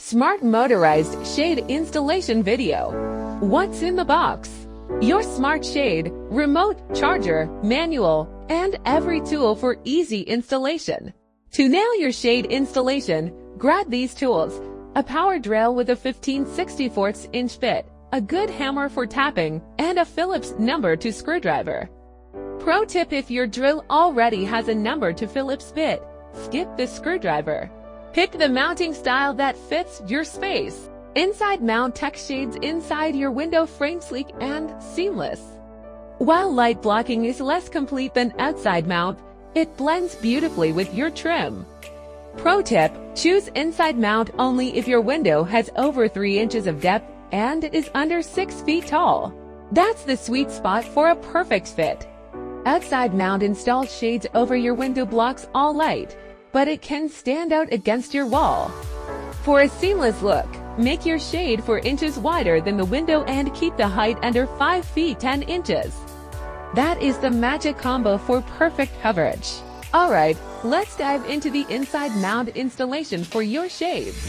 Smart motorized shade installation video. What's in the box? Your smart shade, remote charger, manual, and every tool for easy installation. To nail your shade installation, grab these tools: a power drill with a 15/64-inch bit, a good hammer for tapping, and a Phillips number 2 screwdriver. Pro tip: if your drill already has a number 2 Phillips bit, skip the screwdriver. Pick the mounting style that fits your space. Inside mount text shades inside your window frame, sleek and seamless. While light blocking is less complete than outside mount, it blends beautifully with your trim. Pro tip: choose inside mount only if your window has over 3 inches of depth and is under 6 feet tall. That's the sweet spot for a perfect fit. Outside mount installed shades over your window blocks all light, but it can stand out against your wall. For a seamless look, make your shade 4 inches wider than the window and keep the height under 5 feet 10 inches. That is the magic combo for perfect coverage. Alright, let's dive into the inside mount installation for your shades.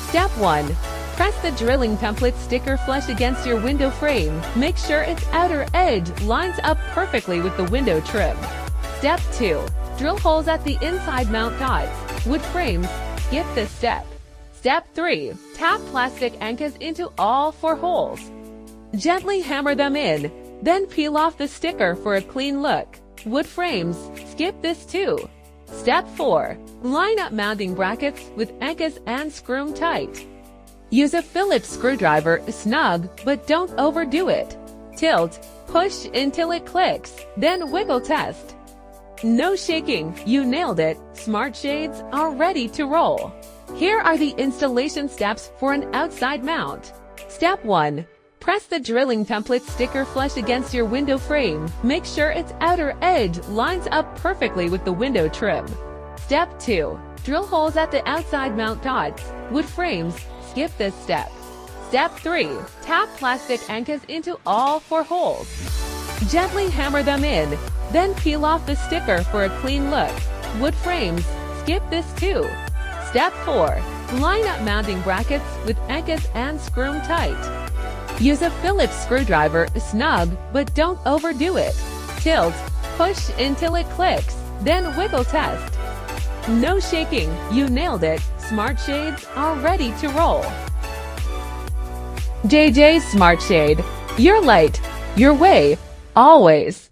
Step 1. Press the drilling template sticker flush against your window frame. Make sure its outer edge lines up perfectly with the window trim. Step 2. Drill holes at the inside mount dots. Wood frames, skip this step. Step 3. Tap plastic anchors into all 4 holes. Gently hammer them in, then peel off the sticker for a clean look. Wood frames, skip this too. Step 4. Line up mounting brackets with anchors and screw them tight. Use a Phillips screwdriver, snug, but don't overdo it. Tilt, push until it clicks, then wiggle test. No shaking, you nailed it. Smart shades are ready to roll. Here are the installation steps for an outside mount. Step 1. Press the drilling template sticker flush against your window frame. Make sure its outer edge lines up perfectly with the window trim. Step 2. Drill holes at the outside mount dots. Wood frames, skip this step. Step 3. Tap plastic anchors into all 4 holes. Gently hammer them in, then peel off the sticker for a clean look. Wood frames, skip this too. Step 4. Line up mounting brackets with anchors and screw them tight. Use a Phillips screwdriver, snug, but don't overdo it. Tilt, push until it clicks, then wiggle test. No shaking, you nailed it. Smart shades are ready to roll. JaeJaes Smart Shade. Your light, your way, always.